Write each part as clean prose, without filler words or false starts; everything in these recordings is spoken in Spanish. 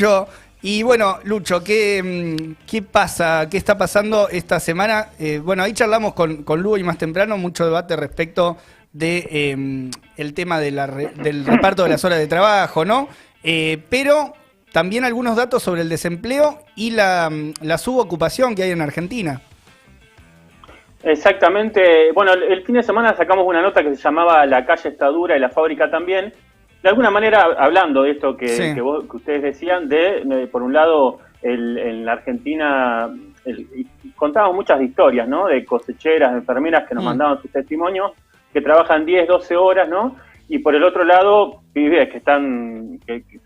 Yo, y bueno, Lucho, ¿qué pasa? ¿Qué está pasando esta semana? Bueno, ahí charlamos con Lugo y más temprano, mucho debate respecto de el tema de del reparto de las horas de trabajo, ¿no? Pero también algunos datos sobre el desempleo y la subocupación que hay en Argentina. Exactamente. Bueno, el fin de semana sacamos una nota que se llamaba La calle está dura y la fábrica también. De alguna manera, hablando de esto Sí. que ustedes decían, por un lado, en la Argentina contábamos muchas historias, ¿no? De cosecheras, de enfermeras que nos Mm. mandaban sus testimonios, que trabajan 10, 12 horas, ¿no? Y por el otro lado, pibes que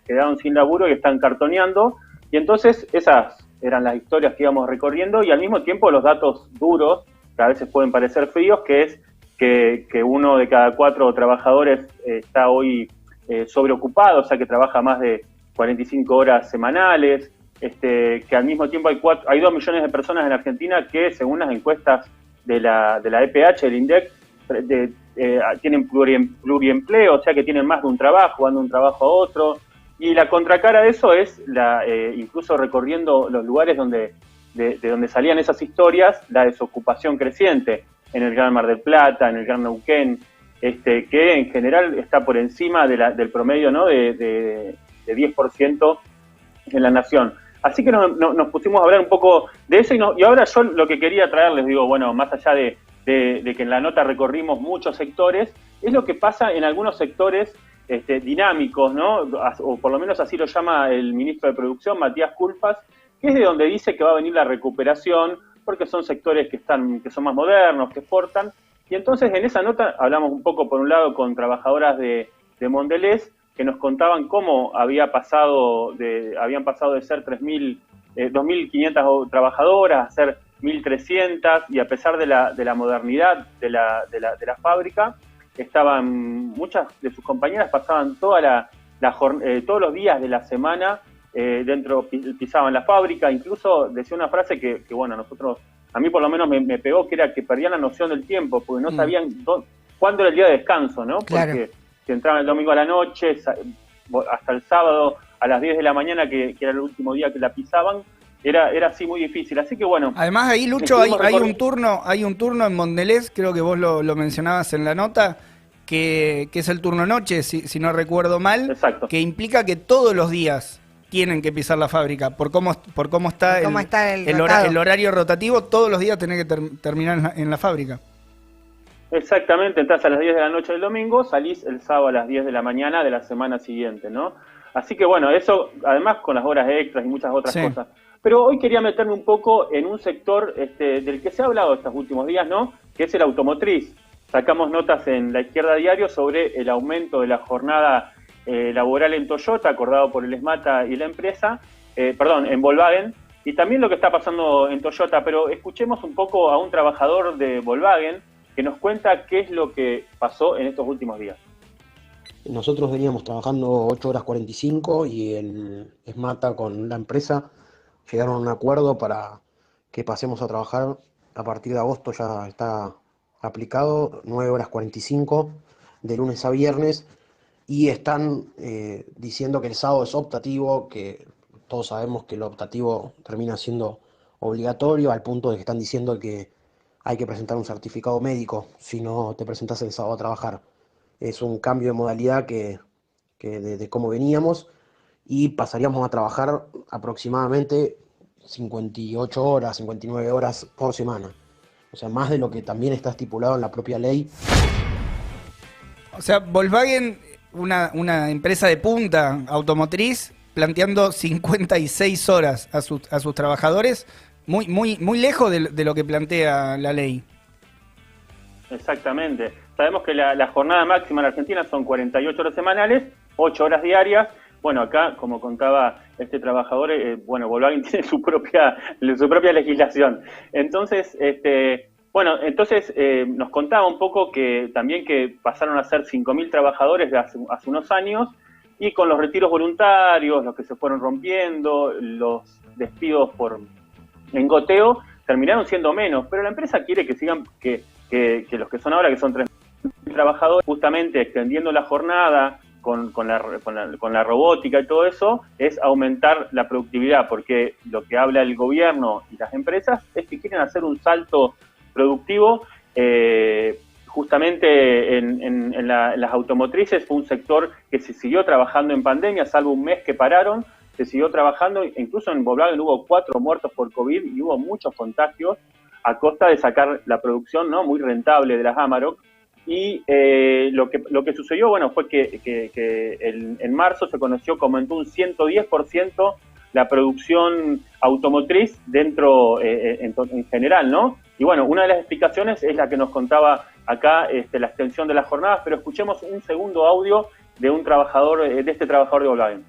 quedaron sin laburo y están cartoneando. Y entonces esas eran las historias que íbamos recorriendo y al mismo tiempo los datos duros, que a veces pueden parecer fríos, que es que uno de cada 4 trabajadores está hoy sobreocupado, o sea que trabaja más de 45 horas semanales, que al mismo tiempo hay 2 millones de personas en Argentina que, según las encuestas de la EPH, del INDEC, tienen pluriempleo, o sea que tienen más de un trabajo, van de un trabajo a otro. Y la contracara de eso es, incluso recorriendo los lugares de donde salían esas historias, la desocupación creciente en el Gran Mar del Plata, en el Gran Neuquén, que en general está por encima del promedio, ¿no? de 10% en la nación. Así que nos pusimos a hablar un poco de eso y ahora yo lo que quería traerles, digo, bueno, más allá de que en la nota recorrimos muchos sectores, es lo que pasa en algunos sectores dinámicos, ¿no? O por lo menos así lo llama el ministro de Producción, Matías Culfas, que es de donde dice que va a venir la recuperación, porque son sectores que son más modernos, que exportan. Y entonces en esa nota hablamos un poco, por un lado, con trabajadoras de Mondelez, que nos contaban cómo habían pasado de ser 2.500 trabajadoras a ser 1.300, y a pesar de la modernidad de la fábrica, muchas de sus compañeras pasaban todos los días de la semana pisaban la fábrica. Incluso decía una frase que bueno, a mí por lo menos me pegó, que era que perdían la noción del tiempo, porque no Mm. sabían cuándo era el día de descanso, ¿no? Claro. Porque si entraban el domingo a la noche, hasta el sábado a las 10 de la mañana, que era el último día que la pisaban, era así muy difícil. Así que bueno, Además ahí, Lucho, estuvimos recorriendo. hay un turno en Mondelez, creo que vos lo mencionabas en la nota, que es el turno noche, si no recuerdo mal, Exacto. que implica que todos los días tienen que pisar la fábrica, por cómo está Por cómo está el rotado. el horario rotativo, todos los días tenés que terminar en la fábrica. Exactamente, entras a las 10 de la noche del domingo, salís el sábado a las 10 de la mañana de la semana siguiente, ¿no? Así que bueno, eso además con las horas extras y muchas otras Sí. cosas. Pero hoy quería meterme un poco en un sector del que se ha hablado estos últimos días, ¿no? Que es el automotriz. Sacamos notas en La Izquierda Diario sobre el aumento de la jornada laboral en Toyota, acordado por el ESMATA y la empresa, en Volkswagen, y también lo que está pasando en Toyota. Pero escuchemos un poco a un trabajador de Volkswagen que nos cuenta qué es lo que pasó en estos últimos días. Nosotros veníamos trabajando 8 horas 45 y el ESMATA con la empresa llegaron a un acuerdo para que pasemos a trabajar a partir de agosto. Ya está aplicado 9 horas 45 de lunes a viernes, y están diciendo que el sábado es optativo, que todos sabemos que lo optativo termina siendo obligatorio, al punto de que están diciendo que hay que presentar un certificado médico si no te presentas el sábado a trabajar. Es un cambio de modalidad de cómo veníamos, y pasaríamos a trabajar aproximadamente 58 horas, 59 horas por semana. O sea, más de lo que también está estipulado en la propia ley. O sea, Volkswagen, una empresa de punta automotriz, planteando 56 horas a sus trabajadores, muy lejos de lo que plantea la ley. Exactamente. Sabemos que la jornada máxima en Argentina son 48 horas semanales, 8 horas diarias. Bueno, acá, como contaba este trabajador, Volkswagen tiene su propia legislación. Entonces, nos contaba un poco que también que pasaron a ser 5.000 trabajadores de hace unos años, y con los retiros voluntarios, los que se fueron rompiendo, los despidos por engoteo, terminaron siendo menos. Pero la empresa quiere que sigan, que los que son ahora, que son 3.000 trabajadores, justamente extendiendo la jornada, con la robótica y todo eso es aumentar la productividad, porque lo que habla el gobierno y las empresas es que quieren hacer un salto productivo. Justamente en las automotrices fue un sector que se siguió trabajando en pandemia, salvo un mes que pararon, se siguió trabajando, incluso en Volkswagen hubo 4 muertos por COVID y hubo muchos contagios a costa de sacar la producción, ¿no?, muy rentable de las Amarok. Y lo que sucedió, bueno, fue que en marzo se conoció que aumentó un 110% la producción automotriz dentro en general, ¿no? Y bueno, una de las explicaciones es la que nos contaba acá la extensión de las jornadas, pero escuchemos un segundo audio de un trabajador, de este trabajador de Volkswagen.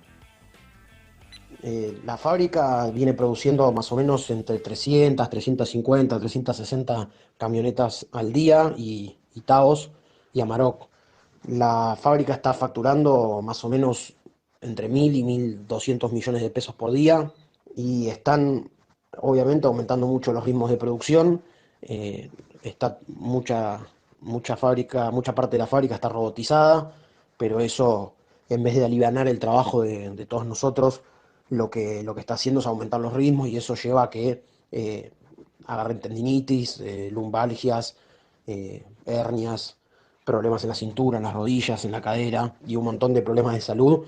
La fábrica viene produciendo más o menos entre 300, 350, 360 camionetas al día y Taos y Amarok. La fábrica está facturando más o menos entre 1.000 y 1.200 millones de pesos por día y están obviamente aumentando mucho los ritmos de producción. Está mucha parte de la fábrica está robotizada, pero eso, en vez de alivianar el trabajo de todos nosotros, lo que está haciendo es aumentar los ritmos y eso lleva a que agarren tendinitis, lumbalgias, hernias, problemas en la cintura, en las rodillas, en la cadera y un montón de problemas de salud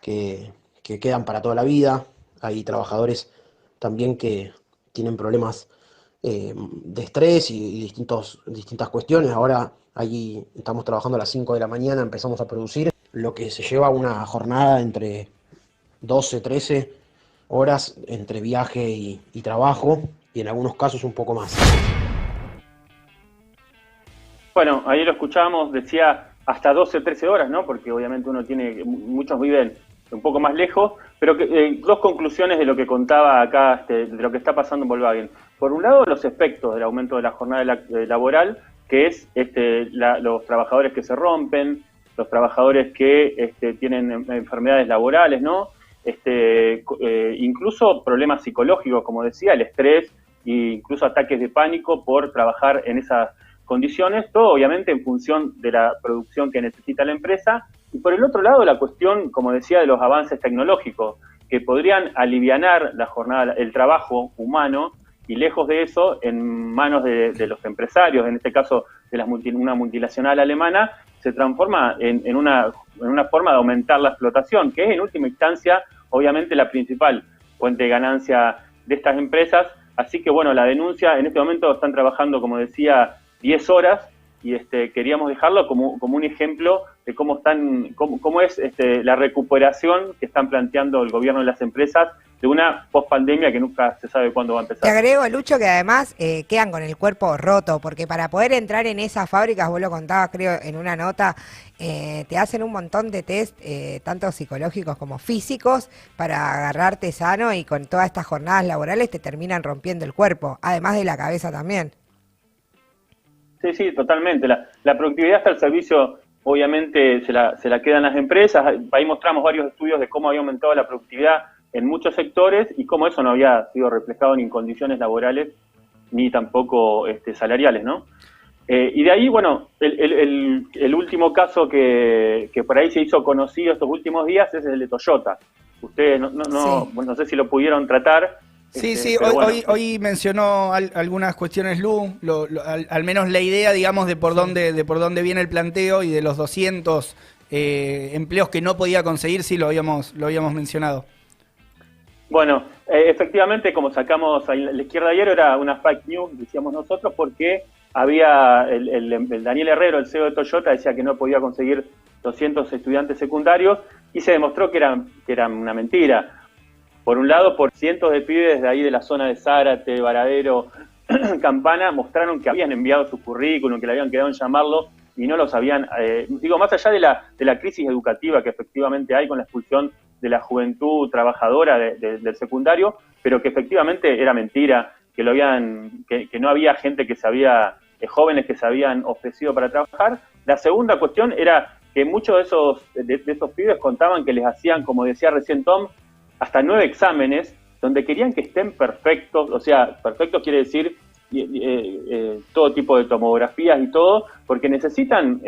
que quedan para toda la vida. Hay trabajadores también que tienen problemas de estrés y distintas cuestiones. Ahora allí estamos trabajando a las 5 de la mañana, empezamos a producir, lo que se lleva una jornada entre 12, 13 horas entre viaje y trabajo, y en algunos casos un poco más. Bueno, ahí lo escuchábamos, decía hasta 12, 13 horas, ¿no? Porque obviamente muchos viven un poco más lejos, pero dos conclusiones de lo que contaba acá, de lo que está pasando en Volkswagen. Por un lado, los efectos del aumento de la jornada laboral, que es los trabajadores que se rompen, los trabajadores que tienen enfermedades laborales, ¿no? Incluso problemas psicológicos, como decía, el estrés e incluso ataques de pánico por trabajar en esas condiciones, todo obviamente en función de la producción que necesita la empresa. Y por el otro lado, la cuestión, como decía, de los avances tecnológicos, que podrían alivianar la jornada, el trabajo humano, y lejos de eso, en manos de los empresarios, en este caso de una multinacional alemana, se transforma en una forma de aumentar la explotación, que es en última instancia, obviamente, la principal fuente de ganancia de estas empresas. Así que, bueno, la denuncia, en este momento están trabajando, como decía, 10 horas, y queríamos dejarlo como un ejemplo de cómo es la recuperación que están planteando el gobierno y las empresas de una pospandemia que nunca se sabe cuándo va a empezar. Te agrego, Lucho, que además quedan con el cuerpo roto, porque para poder entrar en esas fábricas, vos lo contabas creo en una nota, te hacen un montón de test, tanto psicológicos como físicos, para agarrarte sano, y con todas estas jornadas laborales te terminan rompiendo el cuerpo, además de la cabeza también. Sí, totalmente. La productividad está al servicio, obviamente se la quedan las empresas. Ahí mostramos varios estudios de cómo había aumentado la productividad en muchos sectores y cómo eso no había sido reflejado ni en condiciones laborales ni tampoco salariales, ¿no? Y de ahí, bueno, el último caso que por ahí se hizo conocido estos últimos días es el de Toyota. Ustedes no sé si lo pudieron tratar. Sí, bueno. hoy mencionó algunas cuestiones Lu, al menos la idea, digamos, de por dónde viene el planteo, y de los 200 empleos que no podía conseguir, sí lo habíamos mencionado. Bueno, efectivamente, como sacamos a la izquierda ayer, era una fake news, decíamos nosotros, porque había el Daniel Herrero, el CEO de Toyota, decía que no podía conseguir 200 estudiantes secundarios, y se demostró que era una mentira. Por un lado, por cientos de pibes de ahí de la zona de Zárate, Varadero, Campana, mostraron que habían enviado su currículum, que le habían quedado en llamarlo y no los habían... más allá de la crisis educativa que efectivamente hay con la expulsión de la juventud trabajadora del secundario, pero que efectivamente era mentira, que no había gente jóvenes que se habían ofrecido para trabajar. La segunda cuestión era que muchos de esos pibes contaban que les hacían, como decía recién Tom, hasta 9 exámenes, donde querían que estén perfectos. O sea, perfectos quiere decir todo tipo de tomografías y todo, porque necesitan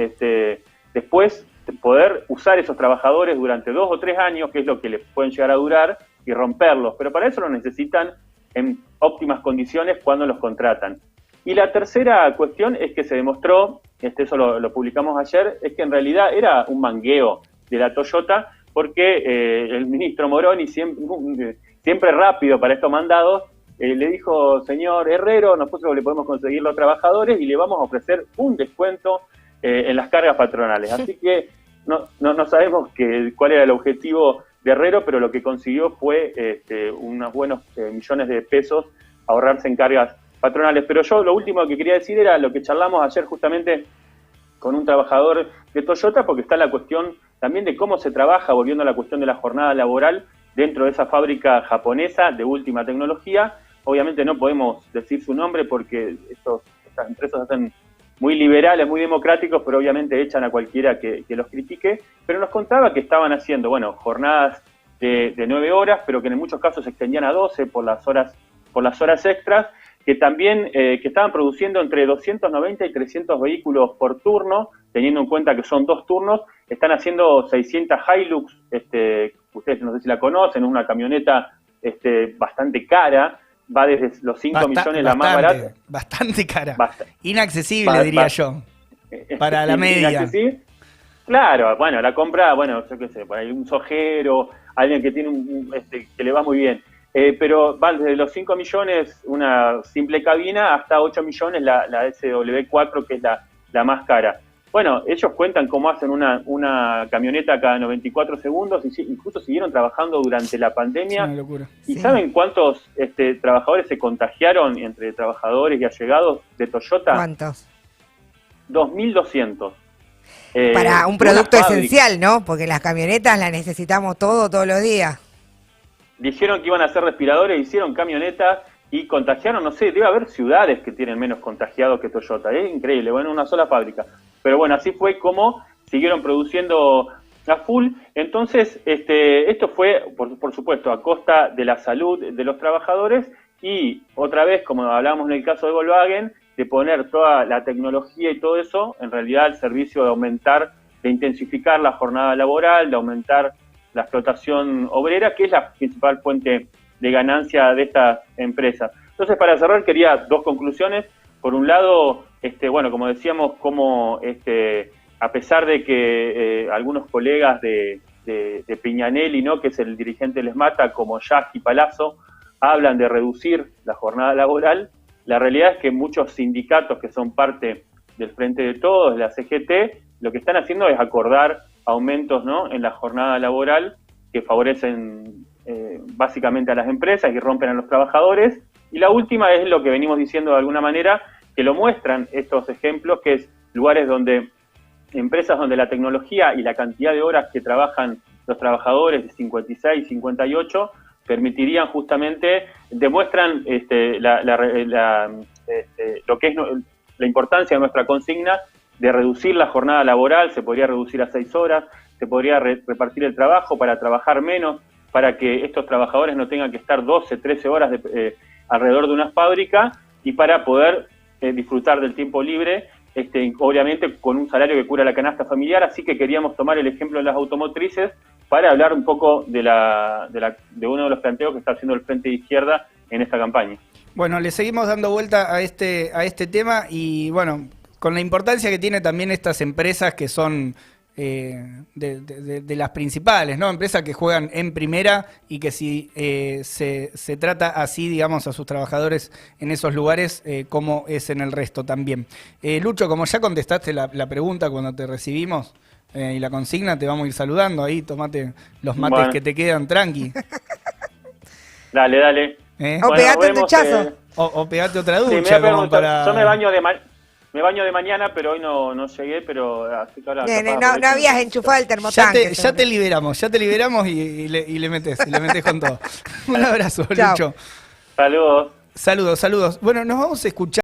después poder usar esos trabajadores durante 2 o 3 años, que es lo que les pueden llegar a durar, y romperlos. Pero para eso lo necesitan en óptimas condiciones cuando los contratan. Y la tercera cuestión es que se demostró, eso lo publicamos ayer, es que en realidad era un mangueo de la Toyota, porque el ministro Moroni, siempre rápido para estos mandados, le dijo: señor Herrero, nosotros le podemos conseguir los trabajadores y le vamos a ofrecer un descuento en las cargas patronales. Así que no sabemos cuál era el objetivo de Herrero, pero lo que consiguió fue unos buenos millones de pesos ahorrarse en cargas patronales. Pero yo lo último que quería decir era lo que charlamos ayer justamente con un trabajador de Toyota, porque está la cuestión también de cómo se trabaja, volviendo a la cuestión de la jornada laboral dentro de esa fábrica japonesa de última tecnología. Obviamente no podemos decir su nombre porque estas empresas hacen muy liberales, muy democráticos, pero obviamente echan a cualquiera que los critique. Pero nos contaba que estaban haciendo, jornadas de 9 horas, pero que en muchos casos se extendían a 12 por las horas extras, que también que estaban produciendo entre 290 y 300 vehículos por turno, teniendo en cuenta que son 2 turnos. Están haciendo 600 Hilux, ustedes no sé si la conocen, una camioneta bastante cara, va desde los 5 millones la más barata. Bastante cara. Inaccesible, diría yo, para la media. Inaccesible. Claro, la compra, yo qué sé, por ahí un sojero, alguien que tiene que le va muy bien. Pero va desde los 5 millones una simple cabina hasta 8 millones la SW4, que es la más cara. Ellos cuentan cómo hacen una camioneta cada 94 segundos, y incluso siguieron trabajando durante la pandemia. Es una locura. ¿Y saben cuántos trabajadores se contagiaron entre trabajadores y allegados de Toyota? ¿Cuántos? 2.200. Para un producto esencial, ¿no? Porque las camionetas las necesitamos todos los días. Dijeron que iban a hacer respiradores, hicieron camionetas y contagiaron, no sé, debe haber ciudades que tienen menos contagiados que Toyota. Es increíble, una sola fábrica. Pero así fue como siguieron produciendo a full. Entonces, esto fue, por supuesto, a costa de la salud de los trabajadores y, otra vez, como hablábamos en el caso de Volkswagen, de poner toda la tecnología y todo eso, en realidad, al servicio de intensificar la jornada laboral, de aumentar la explotación obrera, que es la principal fuente de ganancia de estas empresas. Entonces, para cerrar, quería 2 conclusiones. Por un lado, como decíamos, como a pesar de que algunos colegas de Piñanelli, ¿no?, que es el dirigente del ESMATA, como Jack y Palazzo, hablan de reducir la jornada laboral, la realidad es que muchos sindicatos que son parte del Frente de Todos, de la CGT, lo que están haciendo es acordar aumentos, ¿no?, en la jornada laboral que favorecen básicamente a las empresas y rompen a los trabajadores. Y la última es lo que venimos diciendo de alguna manera, que lo muestran estos ejemplos, que es lugares empresas donde la tecnología y la cantidad de horas que trabajan los trabajadores de 56, 58, permitirían justamente, demuestran lo que es la importancia de nuestra consigna de reducir la jornada laboral. Se podría reducir a 6 horas, se podría repartir el trabajo para trabajar menos, para que estos trabajadores no tengan que estar 12, 13 horas alrededor de una fábrica, y para poder disfrutar del tiempo libre, obviamente con un salario que cubra la canasta familiar. Así que queríamos tomar el ejemplo de las automotrices para hablar un poco de uno de los planteos que está haciendo el Frente de Izquierda en esta campaña. Bueno, le seguimos dando vuelta a este tema y con la importancia que tiene también estas empresas que son de las principales, ¿no? Empresas que juegan en primera y que si se trata así, digamos, a sus trabajadores en esos lugares, como es en el resto también. Lucho, como ya contestaste la pregunta cuando te recibimos y la consigna, te vamos a ir saludando ahí, tomate los mates que te quedan, tranqui. Dale. O pegate un duchazo. O pegate otra ducha. Yo me baño de mañana, pero hoy no llegué, pero así que ahora... No habías enchufado el termotanque. Ya te liberamos y le metes con todo. Un abrazo, Chao. Lucho. Saludos. Saludos. Bueno, nos vamos a escuchar.